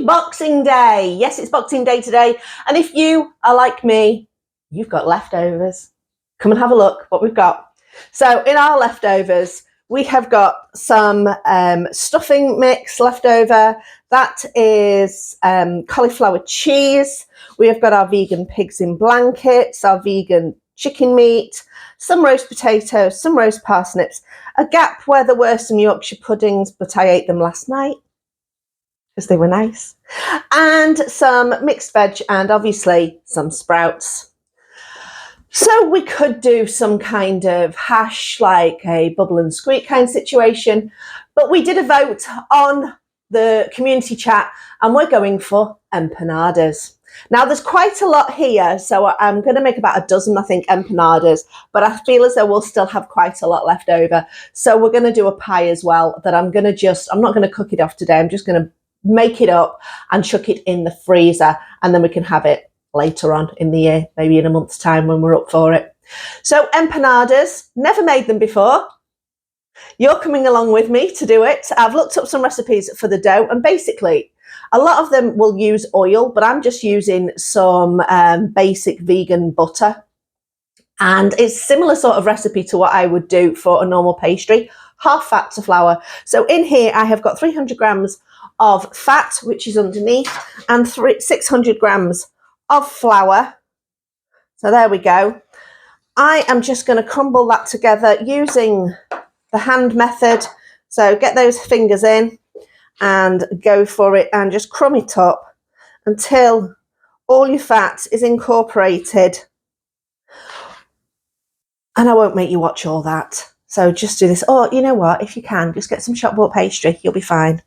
Happy Boxing Day. Yes, it's Boxing Day today. And if you are like me, you've got leftovers. Come and have a look what we've got. So in our leftovers, we have got some stuffing mix left over. That is cauliflower cheese. We have got our vegan pigs in blankets, our vegan chicken meat, some roast potatoes, some roast parsnips, a gap where there were some Yorkshire puddings, but I ate them last night because they were nice, and some mixed veg and obviously some sprouts. So we could do some kind of hash, like a bubble and squeak kind of situation, but we did a vote on the community chat and we're going for empanadas. Now there's quite a lot here, so I'm going to make about a dozen, I think, empanadas, but I feel as though we'll still have quite a lot left over. So we're going to do a pie as well that I'm not going to cook it off today. I'm just going to make it up and chuck it in the freezer, and then we can have it later on in the year, maybe in a month's time when we're up for it. So empanadas, never made them before. You're coming along with me to do it. I've looked up some recipes for the dough, and basically a lot of them will use oil, but I'm just using some basic vegan butter. And it's a similar sort of recipe to what I would do for a normal pastry, half fat to flour. So in here I have got 300 grams of fat, which is underneath, and 600 grams of flour. So there we go. I am just going to crumble that together using the hand method. So get those fingers in and go for it and just crumb it up until all your fat is incorporated. And I won't make you watch all that. So just do this. Or you know what, if you can, just get some shop bought pastry, you'll be fine.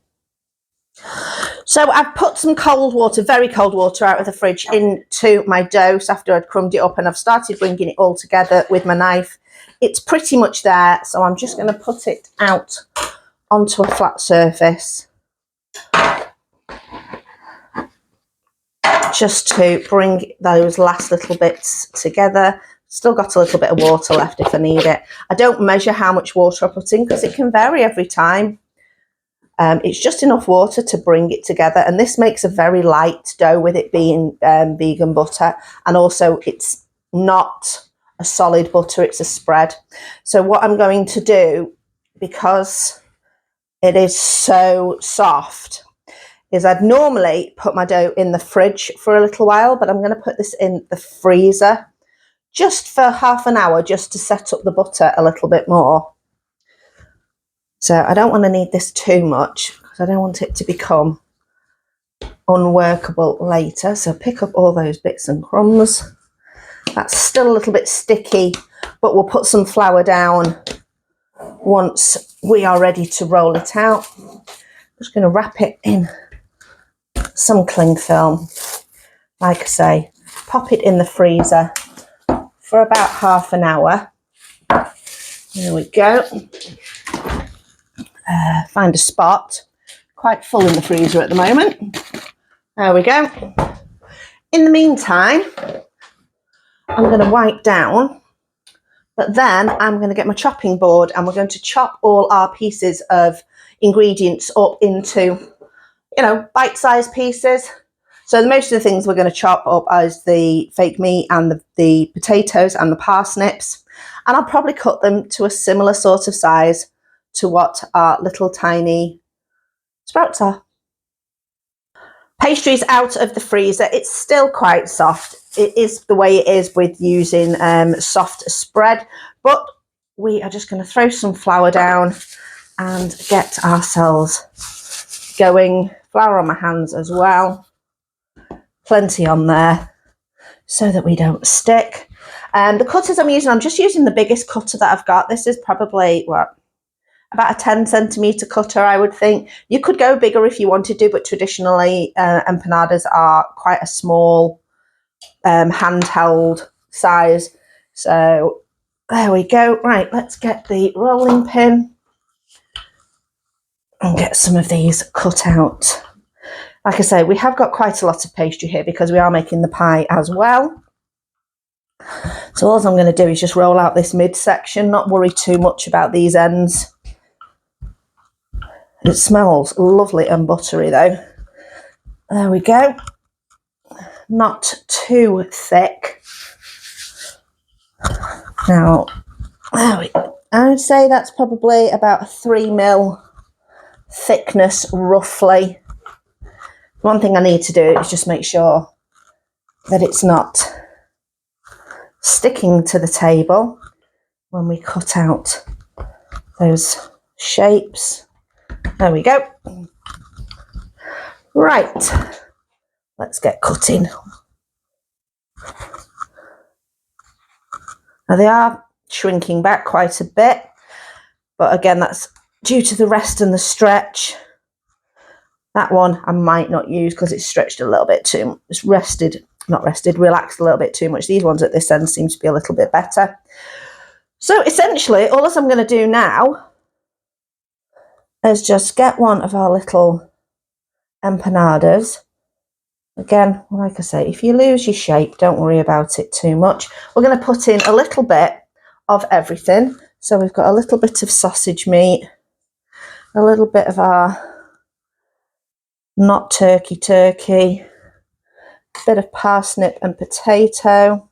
So I've put some cold water, very cold water, out of the fridge into my dough after I'd crumbed it up, and I've started bringing it all together with my knife. It's pretty much there, so I'm just going to put it out onto a flat surface just to bring those last little bits together. Still got a little bit of water left if I need it. I don't measure how much water I put in because it can vary every time. It's just enough water to bring it together, and this makes a very light dough with it being vegan butter, and also it's not a solid butter, it's a spread. So what I'm going to do, because it is so soft, is I'd normally put my dough in the fridge for a little while, but I'm going to put this in the freezer just for half an hour, just to set up the butter a little bit more. So I don't want to knead this too much because I don't want it to become unworkable later. So pick up all those bits and crumbs. That's still a little bit sticky, but we'll put some flour down once we are ready to roll it out. I'm just going to wrap it in some cling film. Like I say, pop it in the freezer for about half an hour. There we go. Find a spot. Quite full in the freezer at the moment. There we go. In the meantime, I'm going to wipe down, but then I'm going to get my chopping board and we're going to chop all our pieces of ingredients up into, bite-sized pieces. So most of the things we're going to chop up is the fake meat and the potatoes and the parsnips, and I'll probably cut them to a similar sort of size to what our little tiny sprouts are. Pastry's out of the freezer. It's still quite soft. It is the way it is with using soft spread, but we are just going to throw some flour down and get ourselves going. Flour on my hands as well. Plenty on there so that we don't stick. The cutters I'm just using the biggest cutter that I've got. This is probably, about a 10 centimetre cutter, I would think. You could go bigger if you wanted to, but traditionally empanadas are quite a small handheld size. So there we go. Right, let's get the rolling pin and get some of these cut out. Like I say, we have got quite a lot of pastry here because we are making the pie as well. So all I'm going to do is just roll out this midsection, not worry too much about these ends. It smells lovely and buttery though. There we go. Not too thick. Now, I would say that's probably about a 3mm thickness, roughly. One thing I need to do is just make sure that it's not sticking to the table when we cut out those shapes. There we go. Right, let's get cutting. Now they are shrinking back quite a bit, but again, that's due to the rest and the stretch. That one I might not use because it's stretched a little bit too much. It's relaxed a little bit too much. These ones at this end seem to be a little bit better. So essentially, all I'm going to do now is just get one of our little empanadas. Again, like I say, if you lose your shape, don't worry about it too much. We're going to put in a little bit of everything. So we've got a little bit of sausage meat, a little bit of our not turkey, a bit of parsnip and potato,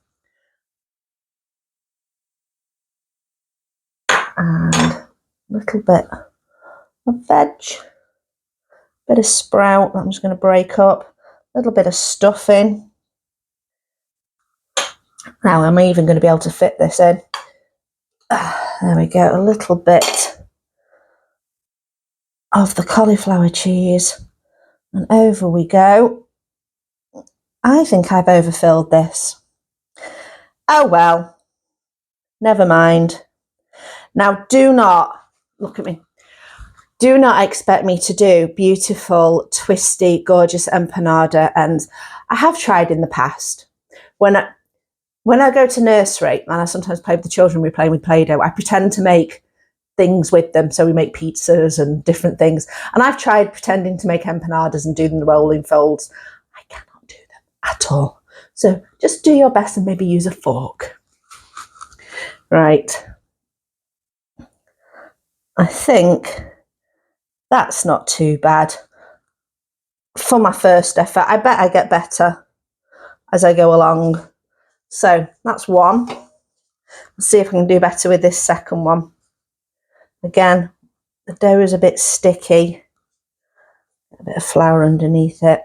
and a little bit of veg, bit of sprout that I'm just going to break up, a little bit of stuffing. Now I'm even going to be able to fit this in. There we go, a little bit of the cauliflower cheese, and over we go. I think I've overfilled this. Oh well, never mind. Now do not, look at me, do not expect me to do beautiful, twisty, gorgeous empanada. And I have tried in the past. When I go to nursery, and I sometimes play with the children, we play with Play-Doh, I pretend to make things with them. So we make pizzas and different things. And I've tried pretending to make empanadas and do them the rolling folds. I cannot do them at all. So just do your best and maybe use a fork. Right. I think that's not too bad for my first effort. I bet I get better as I go along. So that's one. Let's see if I can do better with this second one. Again, the dough is a bit sticky. A bit of flour underneath it.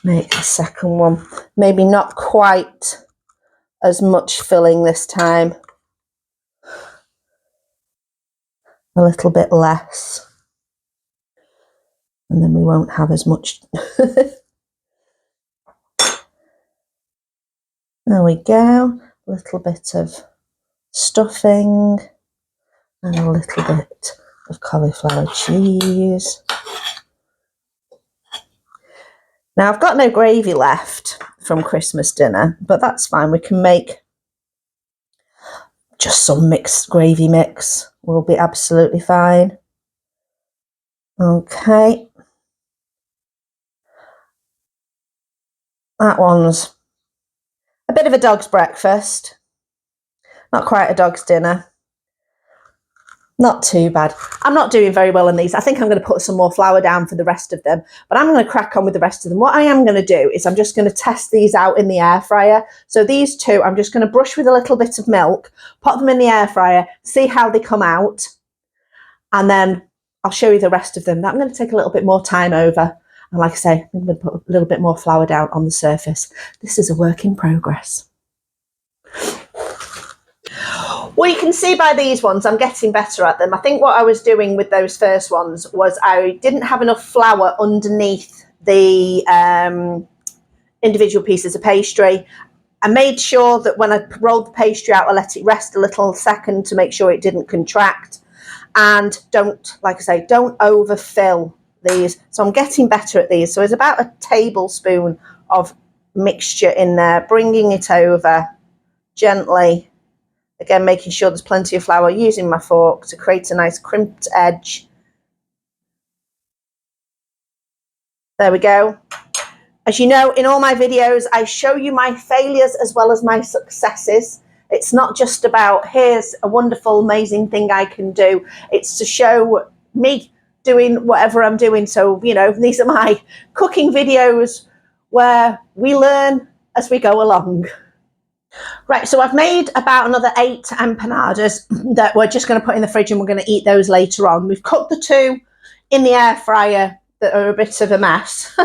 Make the second one. Maybe not quite as much filling this time. A little bit less. And then we won't have as much. There we go. A little bit of stuffing and a little bit of cauliflower cheese. Now I've got no gravy left from Christmas dinner, but that's fine. We can make just some mixed gravy mix. Will be absolutely fine. Okay. That one's a bit of a dog's breakfast. Not quite a dog's dinner. Not too bad. I'm not doing very well in these. I think I'm going to put some more flour down for the rest of them, but I'm going to crack on with the rest of them. What I am going to do is I'm just going to test these out in the air fryer. So these two, I'm just going to brush with a little bit of milk, pop them in the air fryer, see how they come out, and then I'll show you the rest of them. That I'm going to take a little bit more time over. And like I say, I'm going to put a little bit more flour down on the surface. This is a work in progress. Well, you can see by these ones, I'm getting better at them. I think what I was doing with those first ones was I didn't have enough flour underneath the individual pieces of pastry. I made sure that when I rolled the pastry out, I let it rest a little second to make sure it didn't contract. And don't, like I say, don't overfill these. So I'm getting better at these. So it's about a tablespoon of mixture in there, bringing it over gently. Again, making sure there's plenty of flour, using my fork to create a nice crimped edge. There we go. As you know, in all my videos, I show you my failures as well as my successes. It's not just about, here's a wonderful, amazing thing I can do. It's to show me doing whatever I'm doing. So, you know, these are my cooking videos where we learn as we go along. Right, so I've made about another 8 empanadas that we're just going to put in the fridge, and we're going to eat those later on. We've cooked the 2 in the air fryer that are a bit of a mess.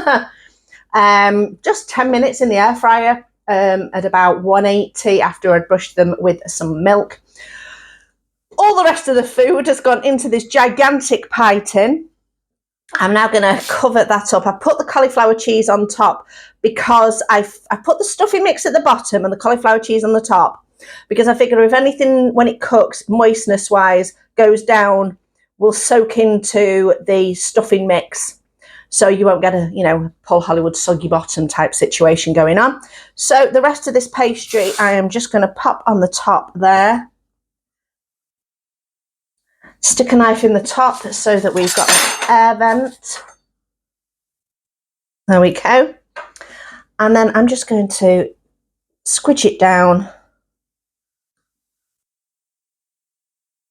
Just 10 minutes in the air fryer at about 180 after I'd brushed them with some milk. All the rest of the food has gone into this gigantic pie tin. I'm now going to cover that up. I put the cauliflower cheese on top because I put the stuffing mix at the bottom and the cauliflower cheese on the top, because I figure if anything, when it cooks, moistness wise, goes down, will soak into the stuffing mix. So you won't get a, you know, Paul Hollywood soggy bottom type situation going on. So the rest of this pastry, I am just going to pop on the top there. Stick a knife in the top so that we've got an air vent. There we go. And then I'm just going to squidge it down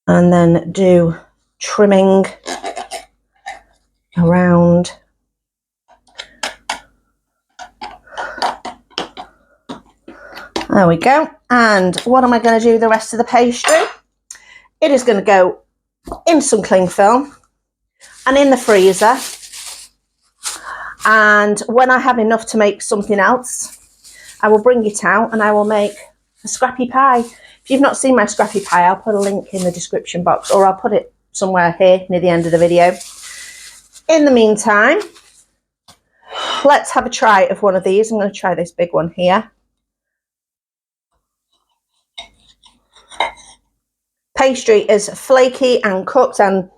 and then do trimming around. There we go. And what am I going to do the rest of the pastry? It is going to go in some cling film and in the freezer. And when I have enough to make something else, I will bring it out and I will make a scrappy pie. If you've not seen my scrappy pie, I'll put a link in the description box, or I'll put it somewhere here near the end of the video. In the meantime, let's have a try of one of these. I'm going to try this big one here. Pastry is flaky and cooked, and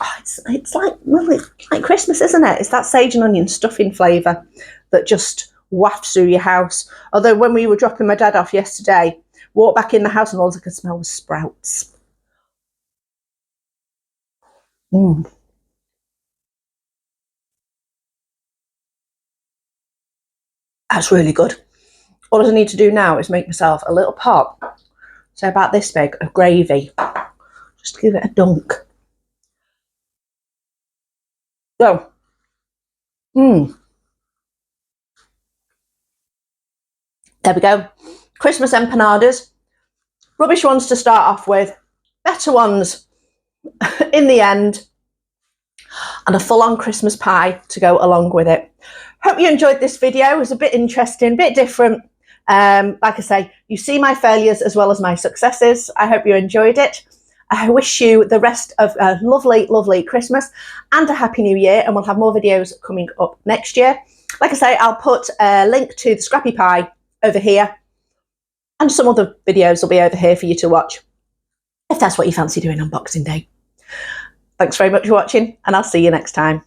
oh, it's like, well, it's like Christmas, isn't it? It's that sage and onion stuffing flavour that just wafts through your house. Although when we were dropping my dad off yesterday, walked back in the house and all I could smell was sprouts. That's really good. All I need to do now is make myself a little pot, so about this big, of gravy. Just give it a dunk. So, there we go. Christmas empanadas. Rubbish ones to start off with, better ones in the end, and a full-on Christmas pie to go along with it. Hope you enjoyed this video. It was a bit interesting, a bit different. Like I say, you see my failures as well as my successes. I hope you enjoyed it. I wish you the rest of a lovely, lovely Christmas and a happy new year, and we'll have more videos coming up next year. Like I say, I'll put a link to the scrappy pie over here, and some other videos will be over here for you to watch if that's what you fancy doing on Boxing Day. Thanks very much for watching, and I'll see you next time.